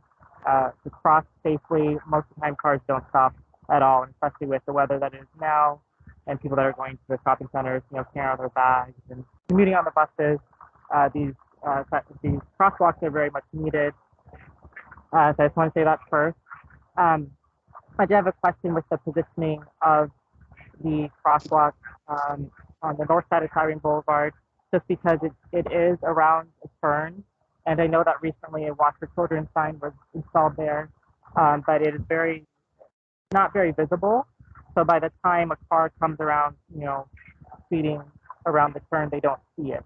cross safely. Most of the time cars don't stop at all, and especially with the weather that is now and people that are going to the shopping centers, you know, carrying out their bags and commuting on the buses. These crosswalks are very much needed. So I just want to say that first. I do have a question with the positioning of the crosswalk on the north side of Siren Boulevard, just because it is around a turn. And I know that recently a Watch for Children sign was installed there, but it is not very visible. So by the time a car comes around, you know, speeding around the turn, they don't see it.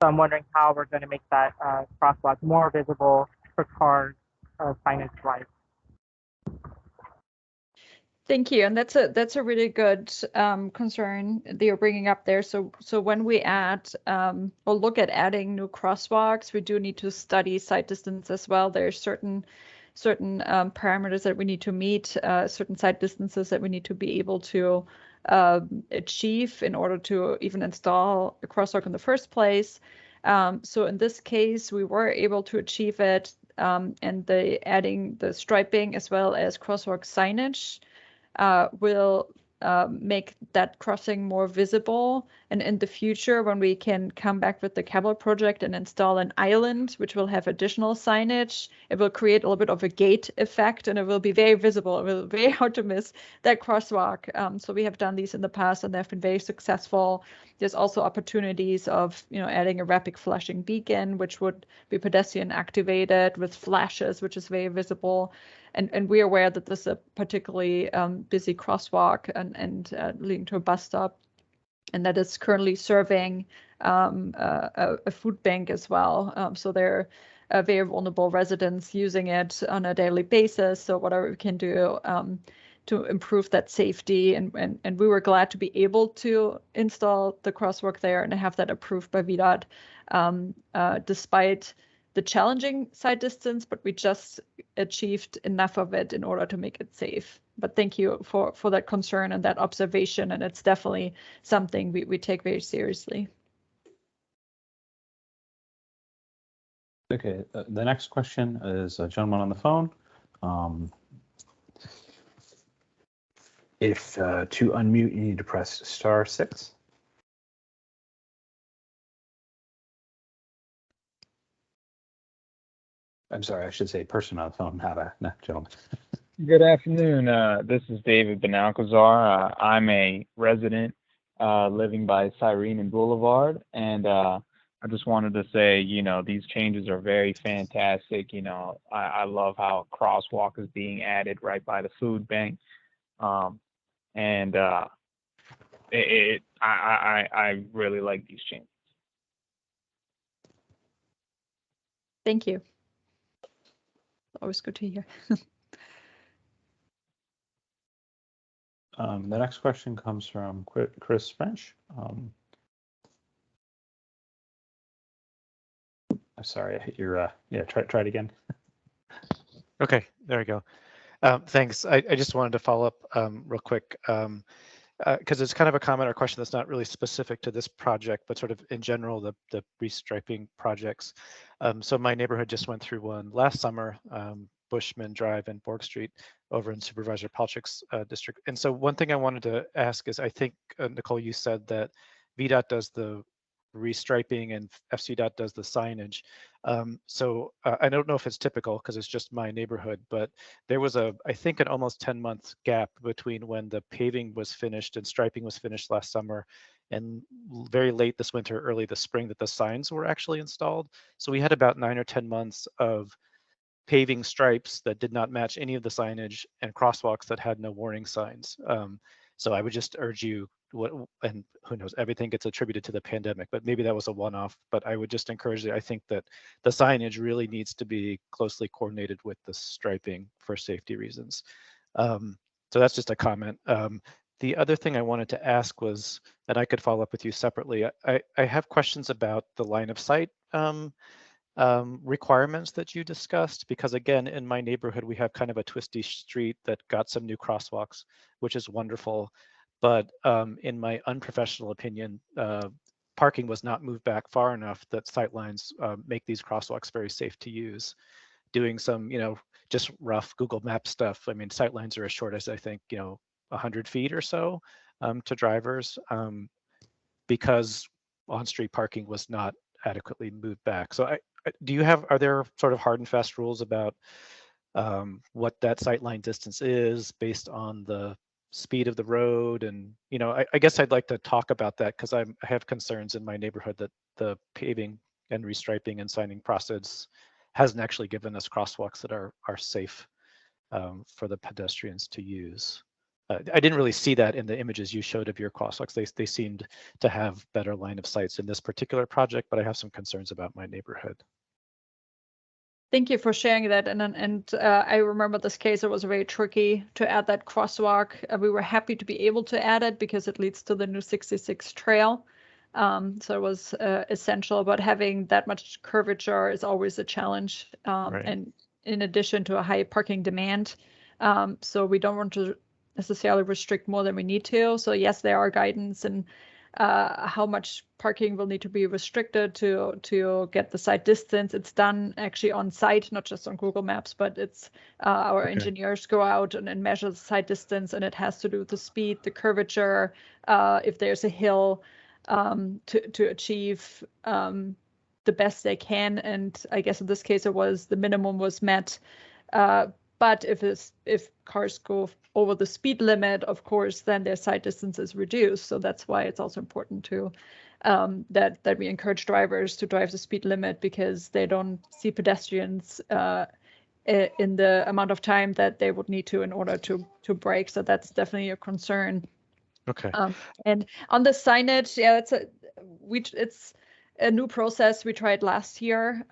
So I'm wondering how we're going to make that crosswalk more visible for cars, signage-wise. Thank you, and that's a really good concern that you're bringing up there. So when we add or look at adding new crosswalks, we do need to study sight distance as well. There's certain parameters that we need to meet, certain sight distances that we need to be able to achieve in order to even install a crosswalk in the first place. So in this case, we were able to achieve it, and adding the striping as well as crosswalk signage will make that crossing more visible. And in the future, when we can come back with the capital project and install an island, which will have additional signage, it will create a little bit of a gate effect, and it will be very visible. It will be very hard to miss that crosswalk. So we have done these in the past, and they've been very successful. There's also opportunities of, adding a rapid flashing beacon, which would be pedestrian activated with flashes, which is very visible. And we're aware that this is a particularly busy crosswalk and leading to a bus stop, and that is currently serving a food bank as well. So they're very vulnerable residents using it on a daily basis. So whatever we can do to improve that safety, and we were glad to be able to install the crosswalk there and have that approved by VDOT, despite the challenging side distance, but we just achieved enough of it in order to make it safe. But thank you for that concern and that observation, and it's definitely something we take very seriously. Okay, the next question is a gentleman on the phone. If to unmute, you need to press *6. I'm sorry, I should say person on the phone, not a gentleman. Good afternoon. This is David Benalcazar. I'm a resident living by Cyrene and Boulevard, and I just wanted to say, these changes are very fantastic. I love how a crosswalk is being added right by the food bank, and I really like these changes. Thank you. Always good to hear. The next question comes from Chris French. I'm sorry, I hit your, try it again. Okay, there we go. Thanks. I just wanted to follow up real quick, because it's kind of a comment or question that's not really specific to this project, but sort of in general, the restriping projects. So my neighborhood just went through one last summer, Bushman Drive and Borg Street over in Supervisor Palchik's district. And so one thing I wanted to ask is, I think, Nicole, you said that VDOT does the restriping and FCDOT does the signage. So I don't know if it's typical because it's just my neighborhood, but there was I think an almost 10-month gap between when the paving was finished and striping was finished last summer and very late this winter, early this spring, that the signs were actually installed. So we had about 9 or 10 months of paving stripes that did not match any of the signage and crosswalks that had no warning signs. So I would just urge you, and who knows, everything gets attributed to the pandemic, but maybe that was a one-off. But I would just encourage you, I think that the signage really needs to be closely coordinated with the striping for safety reasons. So that's just a comment. The other thing I wanted to ask was, and I could follow up with you separately, I have questions about the line of sight requirements that you discussed, because again, in my neighborhood, we have kind of a twisty street that got some new crosswalks, which is wonderful. But in my unprofessional opinion, parking was not moved back far enough that sightlines make these crosswalks very safe to use. Doing some, just rough Google Maps stuff. I mean, sightlines are as short as, I think, 100 feet or so to drivers, because on-street parking was not adequately moved back. So are there sort of hard and fast rules about what that sightline distance is based on the speed of the road? And, I guess I'd like to talk about that because I have concerns in my neighborhood that the paving and restriping and signing process hasn't actually given us crosswalks that are safe for the pedestrians to use. I didn't really see that in the images you showed of your crosswalks. They seemed to have better line of sights in this particular project, but I have some concerns about my neighborhood. Thank you for sharing that. And I remember this case, it was very tricky to add that crosswalk. We were happy to be able to add it because it leads to the new 66 trail. So it was essential, but having that much curvature is always a challenge. Right. And in addition to a high parking demand. So we don't want to necessarily restrict more than we need to. So yes, there are guidance and how much parking will need to be restricted to get the site distance. It's done actually on site, not just on Google Maps, but it's our engineers go out and measure the site distance, and it has to do with the speed, the curvature, if there's a hill, to achieve the best they can. And I guess in this case, it was the minimum was met. But if cars go over the speed limit, of course, then their site distance is reduced. So that's why it's also important to that we encourage drivers to drive the speed limit, because they don't see pedestrians in the amount of time that they would need to in order to brake. So that's definitely a concern. Okay. And on the signage, yeah, it's a new process we tried last year.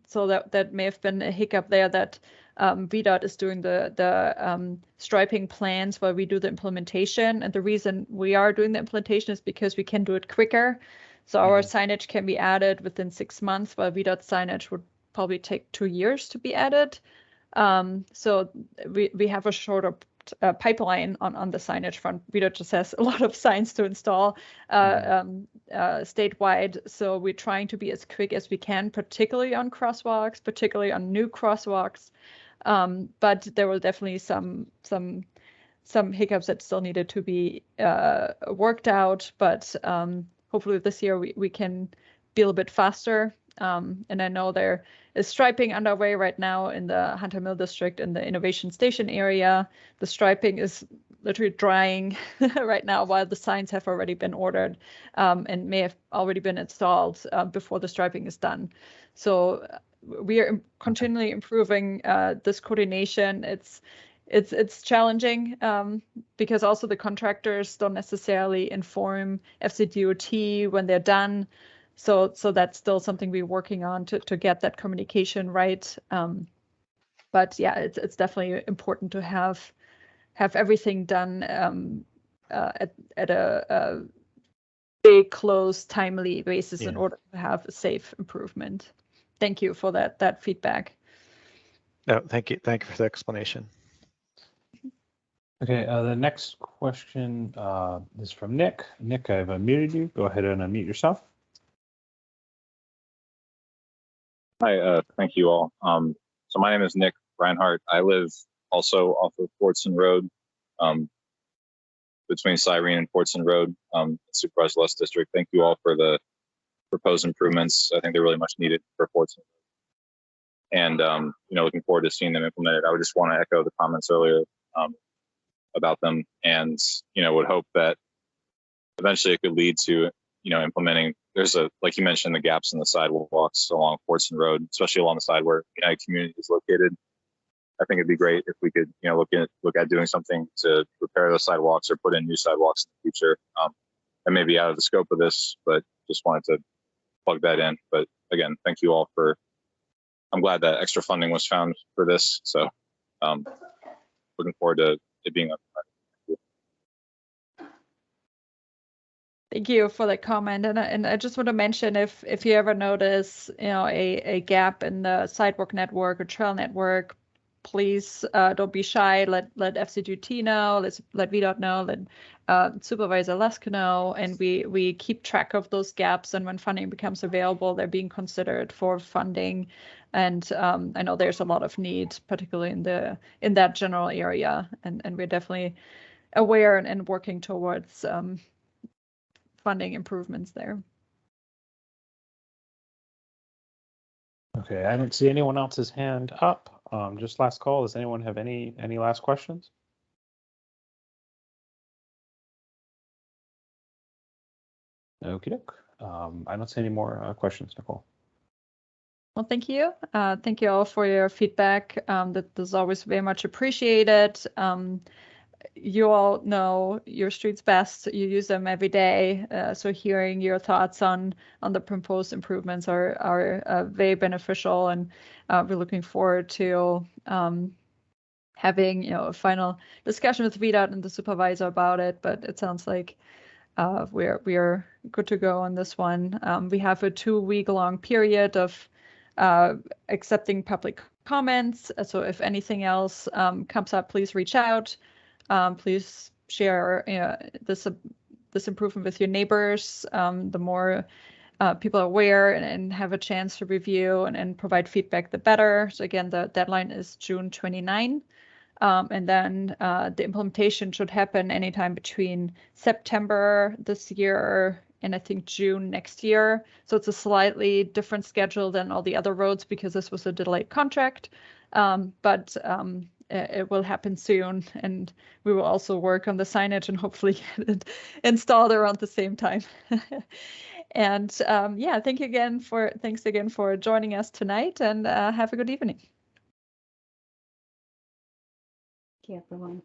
So that may have been a hiccup there, that VDOT is doing the striping plans while we do the implementation. And the reason we are doing the implementation is because we can do it quicker. So our signage can be added within 6 months, while VDOT signage would probably take 2 years to be added. So we have a shorter pipeline on the signage front. VDOT just has a lot of signs to install statewide. So we're trying to be as quick as we can, particularly on crosswalks, particularly on new crosswalks. But there were definitely some hiccups that still needed to be worked out. But hopefully this year we can be a little bit faster. And I know there is striping underway right now in the Hunter Mill District in the Innovation Station area. The striping is literally drying right now, while the signs have already been ordered and may have already been installed before the striping is done. So we are continually improving this coordination. It's challenging because also the contractors don't necessarily inform FCDOT when they're done. So that's still something we're working on to get that communication right. But yeah, it's definitely important to have everything done at a very close, timely basis in order to have a safe improvement. Thank you for that feedback. No, thank you. Thank you for the explanation. Okay, the next question is from Nick. Nick, I've unmuted you. Go ahead and unmute yourself. Hi, thank you all. So my name is Nick Reinhardt. I live also off of Fortson Road, between Cyrene and Fortson Road, Supervisor Lust District. Thank you all for the proposed improvements. I think they're really much needed for Fortson. And looking forward to seeing them implemented. I would just want to echo the comments earlier about them, and would hope that eventually it could lead to implementing. There's like you mentioned, the gaps in the sidewalks along Fortson Road, especially along the side where United Community is located. I think it'd be great if we could, look at doing something to repair those sidewalks or put in new sidewalks in the future. That may be out of the scope of this, but just wanted to plug that in. But again, thank you all for. I'm glad that extra funding was found for this. So, looking forward to it being up. Thank you for that comment. And I just want to mention, if you ever notice, a gap in the sidewalk network or trail network, please don't be shy. Let FCDOT know. Let VDOT know. Let Supervisor Lusk know. And we keep track of those gaps. And when funding becomes available, they're being considered for funding. And I know there's a lot of need, particularly in that general area. And we're definitely aware and working towards funding improvements there. Okay, I don't see anyone else's hand up. Just last call. Does anyone have any last questions? Okie doke. I don't see any more questions, Nicole. Well, thank you. Thank you all for your feedback. That is always very much appreciated. You all know your streets best. You use them every day. So hearing your thoughts on the proposed improvements are very beneficial, and we're looking forward to having a final discussion with VDOT and the supervisor about it. But it sounds like we're good to go on this one. We have a 2-week-long period of accepting public comments. So if anything else comes up, please reach out. Please share this improvement with your neighbors, the more people are aware and have a chance to review and provide feedback, the better. So again, the deadline is June 29. And then the implementation should happen anytime between September this year and I think June next year. So it's a slightly different schedule than all the other roads because this was a delayed contract. But it will happen soon, and we will also work on the signage and hopefully get it installed around the same time. And yeah, thanks again for joining us tonight, and have a good evening. Thank you, everyone.